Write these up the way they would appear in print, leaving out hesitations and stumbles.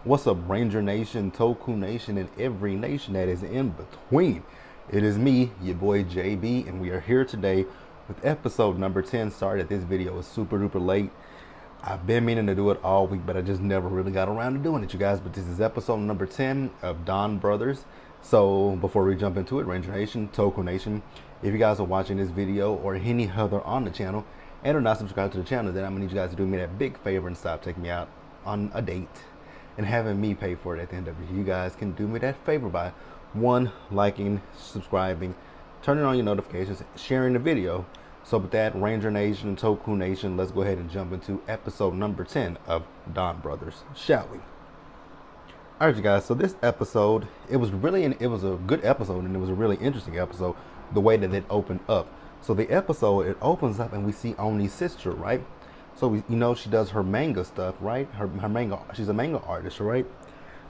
What's up, Ranger Nation, Toku Nation, and every nation that is in between? It is me, your boy JB, and we are here today with episode number 10. Sorry that this video is super duper late. I've been meaning to do it all week, but I just never really got around to doing it, you guys. But this is episode number 10 of Donbrothers. So before we jump into it, Ranger Nation, Toku Nation, if you guys are watching this video or any other on the channel and are not subscribed to the channel, then I'm gonna need you guys to do me that big favor and stop taking me out on a date and having me pay for it at the end of it. You guys can do me that favor by one, liking, subscribing, turning on your notifications, sharing the video. So with that, Ranger Nation and Toku Nation, let's go ahead and jump into episode number 10 of Donbrothers, shall we? All right, you guys. So this episode, it was a good episode, and it was a really interesting episode. The way that it opened up. So the episode, it opens up, and we see Oni's sister, right? So she does her manga stuff, right? Her manga, she's a manga artist, right?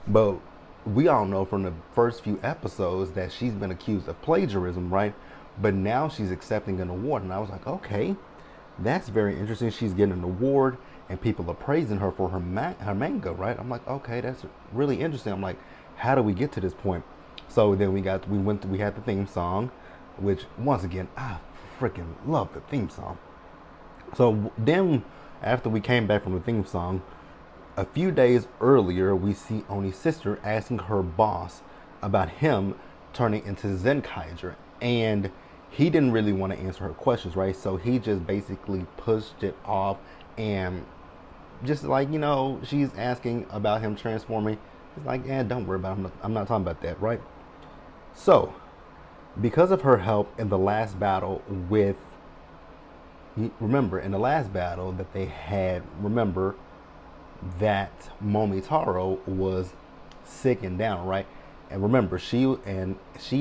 But we all know from the first few episodes that she's been accused of plagiarism, right? But now she's accepting an award, and I was like, okay, that's very interesting. She's getting an award, and people are praising her for her manga, right? I'm like, okay, that's really interesting. I'm like, how do we get to this point? So then we had the theme song, which once again, I freaking love the theme song. So then, after we came back from the theme song, a few days earlier, we see Oni's sister asking her boss about him turning into Zenkaiger, and he didn't really want to answer her questions, right? So he just basically pushed it off, and just like, she's asking about him transforming. He's like, yeah, don't worry about it. I'm not talking about that, right? So, because of her help in the last battle with, remember, in the last battle that they had, remember that Momotaro was sick and down, right? And remember, she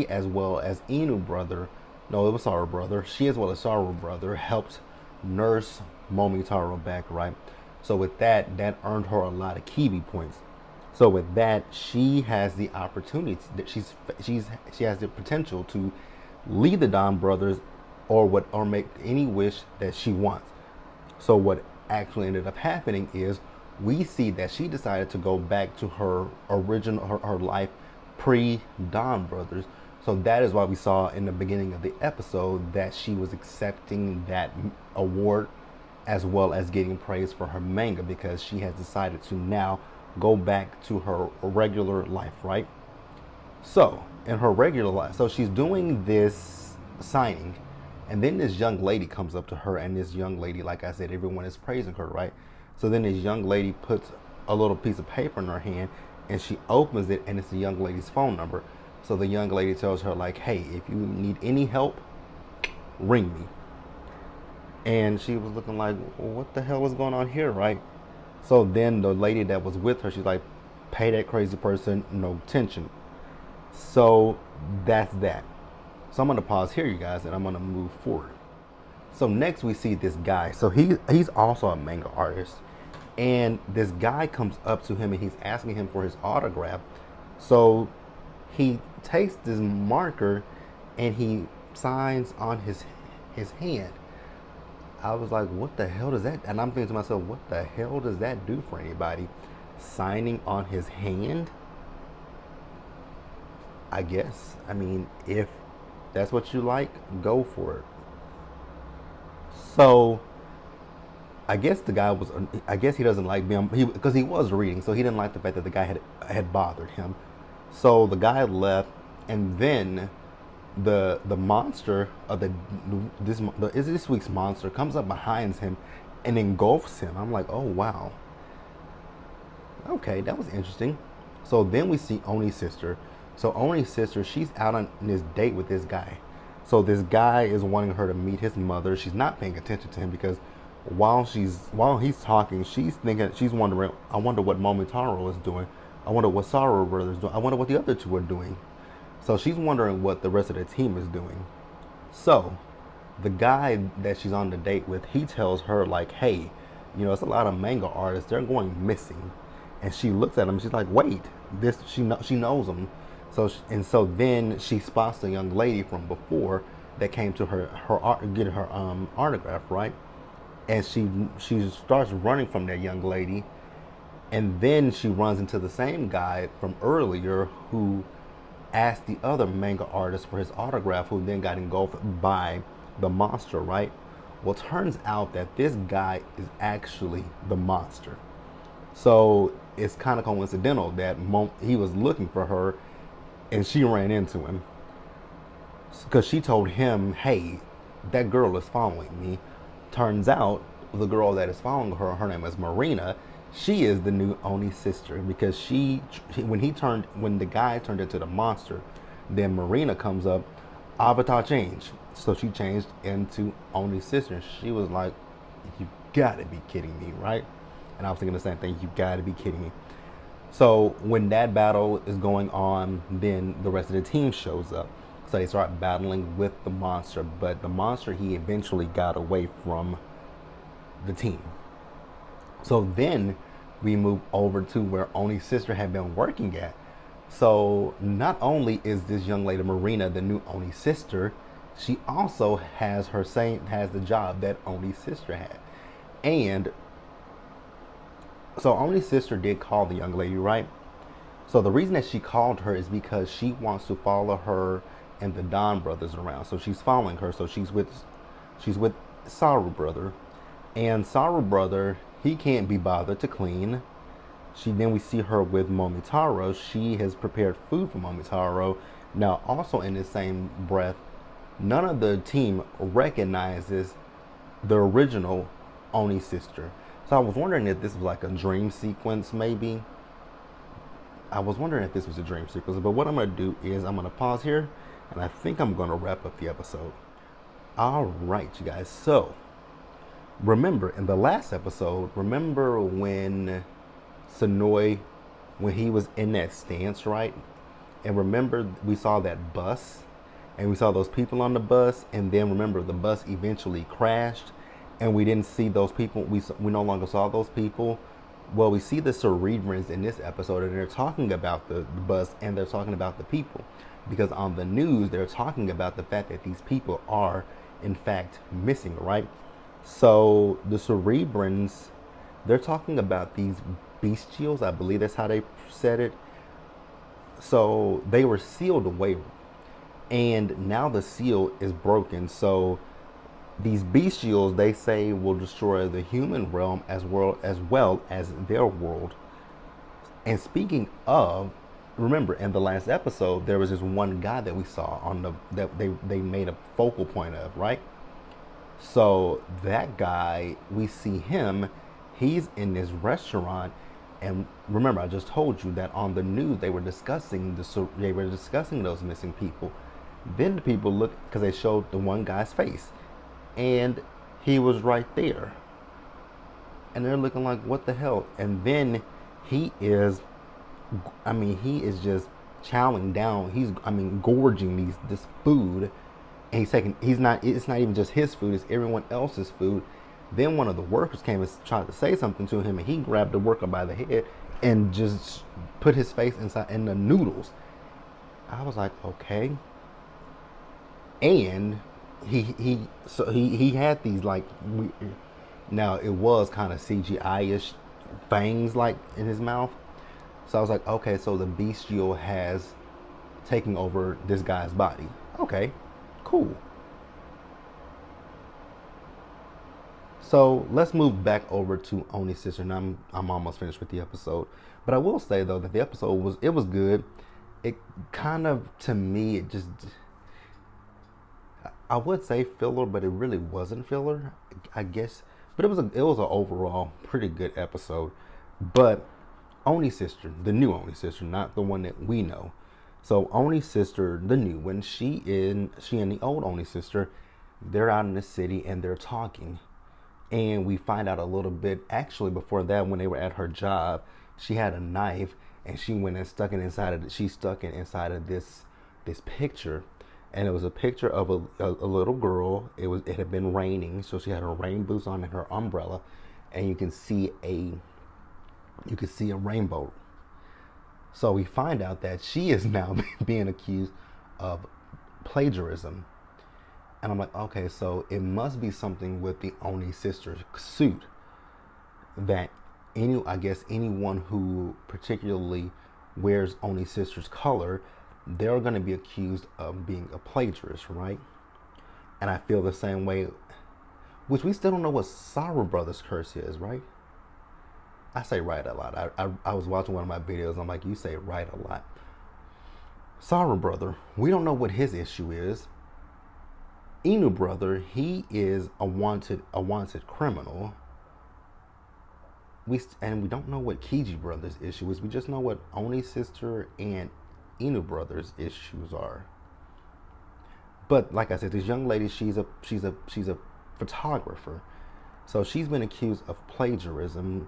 as well as Inu brother, no, it was Saru brother, she as well as Saru brother helped nurse Momotaro back, right? So with that earned her a lot of Kibi points. So with that, she has the opportunity that she has the potential to lead the Donbrothers or make any wish that she wants. So what actually ended up happening is we see that she decided to go back to her original her life pre-Donbrothers. So that is why we saw in the beginning of the episode that she was accepting that award as well as getting praise for her manga, because she has decided to now go back to her regular life, right? So in her regular life, so she's doing this signing, and then this young lady comes up to her, and this young lady, like I said, everyone is praising her, right? So then this young lady puts a little piece of paper in her hand, and she opens it, and it's the young lady's phone number. So the young lady tells her, like, hey, if you need any help, ring me. And she was looking like, well, what the hell is going on here, right? So then the lady that was with her, she's like, pay that crazy person no attention. So that's that. So I'm going to pause here, you guys, and I'm going to move forward. So next we see this guy. So he's also a manga artist. And this guy comes up to him, and he's asking him for his autograph. So he takes this marker, and he signs on his hand. I was like, what the hell does that? And I'm thinking to myself, what the hell does that do for anybody? Signing on his hand? I guess. I mean, if that's what you like, go for it. So I guess the guy was, I guess he doesn't like being, because he was reading, so he didn't like the fact that the guy had bothered him. So the guy left, and then the monster of this week's monster comes up behind him and engulfs him. I'm like, oh wow, okay, that was interesting. So then we see Oni's sister. So Oni's sister, she's out on this date with this guy. So this guy is wanting her to meet his mother. She's not paying attention to him, because while he's talking, she's wondering, I wonder what Momotaro is doing. I wonder what Saru brothers doing. I wonder what the other two are doing. So she's wondering what the rest of the team is doing. So the guy that she's on the date with, he tells her, like, hey, it's a lot of manga artists, they're going missing. And she looks at him, she's like, wait, she knows him. So then she spots the young lady from before that came to get her autograph, right? And she starts running from that young lady, And then she runs into the same guy from earlier who asked the other manga artist for his autograph, who then got engulfed by the monster, right? Well, turns out that this guy is actually the monster. So it's kind of coincidental that he was looking for her and she ran into him because she told him, hey, that girl is following me. Turns out the girl that is following her, her name is Marina. She is the new Oni sister because when the guy turned into the monster, then Marina comes up, avatar change. So she changed into Oni's sister. She was like, you gotta be kidding me, right? And I was thinking the same thing, you gotta be kidding me. So when that battle is going on, then the rest of the team shows up. So they start battling with the monster, but the monster, he eventually got away from the team. So then we move over to where Oni's sister had been working at. So not only is this young lady Marina the new Oni sister, she also has the job that Oni's sister had. And so Oni's sister did call the young lady, right? So the reason that she called her is because she wants to follow her and the Donbrothers around. So she's following her. So she's with Saru brother, and Saru brother, he can't be bothered to clean. Then we see her with Momotaro. She has prepared food for Momotaro. Now, also in the same breath, none of the team recognizes the original Oni sister. So I was wondering if this was like a dream sequence, maybe. I was wondering if this was a dream sequence, but what I'm going to do is I'm going to pause here, and I think I'm going to wrap up the episode. All right, you guys. So, remember, in the last episode, remember when Sonoy, when he was in that stance, right? And remember, we saw that bus, and we saw those people on the bus, and then remember, the bus eventually crashed, and we didn't see those people. We no longer saw those people. Well, we see the Cerebrans in this episode, and they're talking about the bus, and they're talking about the people. Because on the news, they're talking about the fact that these people are, in fact, missing, right? So the Cerebrans, they're talking about these bestials. I believe that's how they said it. So they were sealed away, and now the seal is broken. So these bestials, they say, will destroy the human realm as well as their world. And speaking of, remember in the last episode, there was this one guy that we saw that they made a focal point of, right? So that guy, we see him, he's in this restaurant, and remember, I just told you that on the news they were discussing those missing people. Then the people look, because they showed the one guy's face, and he was right there, and they're looking like, what the hell? And then he is just chowing down. Gorging this food, and it's not even just his food, it's everyone else's food. Then one of the workers came and tried to say something to him, and he grabbed the worker by the head and just put his face in the noodles. I was like, okay. And he had these like now it was kind of CGI-ish fangs like in his mouth. So I was like, okay, so the bestial has taken over this guy's body. Okay, cool. So let's move back over to Oni's sister, and I'm almost finished with the episode. But I will say though that the episode was good. It kind of, to me, it just, I would say filler, but it really wasn't filler, I guess. But it was an overall pretty good episode. But Oni's sister, the new Oni's sister, not the one that we know. So Oni's sister, the new one, she and the old Oni's sister, they're out in the city and they're talking. And we find out a little bit, actually before that, when they were at her job, she had a knife and she went and stuck it inside of this picture. And it was a picture of a little girl. It had been raining, so she had her rain boots on and her umbrella, and you can see a rainbow. So we find out that she is now being accused of plagiarism. And I'm like, okay, so it must be something with the Oni sister's suit that I guess anyone who particularly wears Oni sister's color, they're going to be accused of being a plagiarist, right? And I feel the same way, which we still don't know what Sorrow Brothers curse is, right? I say right a lot. I was watching one of my videos. I'm like, you say right a lot. Sorrow Brother, we don't know what his issue is. Inu Brother, he is a wanted criminal. We don't know what Kiji Brothers' issue is. We just know what Oni sister and Inu Brothers' issues are. But like I said, this young lady, she's a photographer, so she's been accused of plagiarism.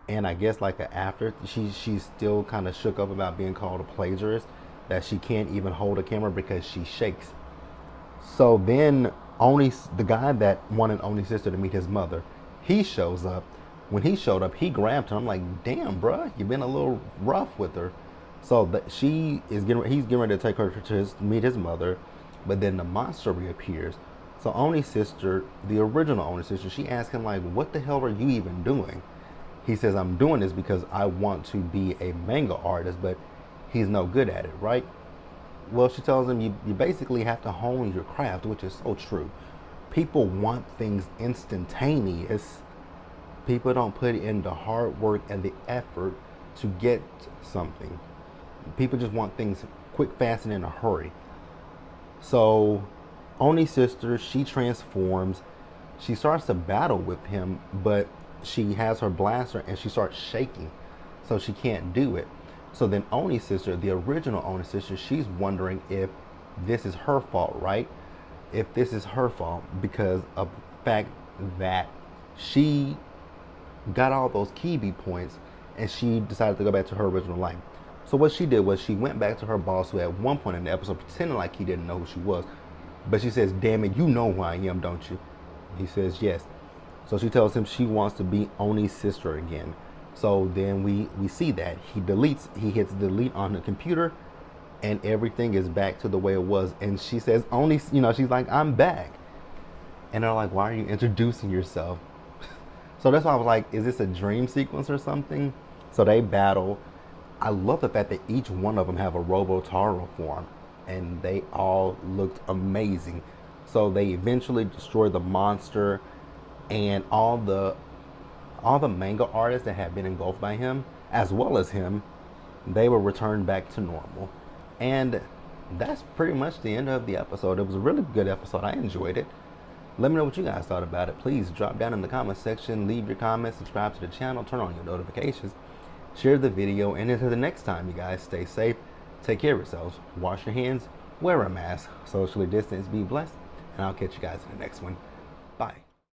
And I guess like after she's still kind of shook up about being called a plagiarist, that she can't even hold a camera because she shakes. So then the guy that wanted Oni's sister to meet his mother, he shows up. When he showed up, he grabbed her. I'm like, damn, bruh, you've been a little rough with her. So he's getting ready to take her to meet his mother, but then the monster reappears. So Oni's sister, the original Oni's sister, she asks him like, what the hell are you even doing? He says, I'm doing this because I want to be a manga artist, but he's no good at it, right? Well, she tells him you basically have to hone your craft, which is so true. People want things instantaneous. People don't put in the hard work and the effort to get something. People just want things quick, fast, and in a hurry. So Oni's sister, she transforms. She starts to battle with him, but she has her blaster and she starts shaking, so she can't do it. So then Oni's sister, the original Oni's sister, she's wondering if this is her fault, right? If this is her fault because of the fact that she got all those Kibi points and she decided to go back to her original life. So what she did was she went back to her boss, who at one point in the episode pretending like he didn't know who she was. But she says, damn it, you know who I am, don't you? He says, yes. So she tells him she wants to be Oni's sister again. So then we see that he hits delete on the computer and everything is back to the way it was. And she says, Oni, she's like, I'm back. And they're like, why are you introducing yourself? So that's why I was like, is this a dream sequence or something? So they battle. I love the fact that each one of them have a Robotaro form and they all looked amazing. So they eventually destroy the monster, and all the manga artists that had been engulfed by him, as well as him, they were returned back to normal. And that's pretty much the end of the episode. It was a really good episode. I enjoyed it. Let me know what you guys thought about it. Please drop down in the comment section, leave your comments, subscribe to the channel, turn on your notifications, share the video, and until the next time, you guys stay safe, take care of yourselves, wash your hands, wear a mask, socially distance, be blessed, and I'll catch you guys in the next one. Bye.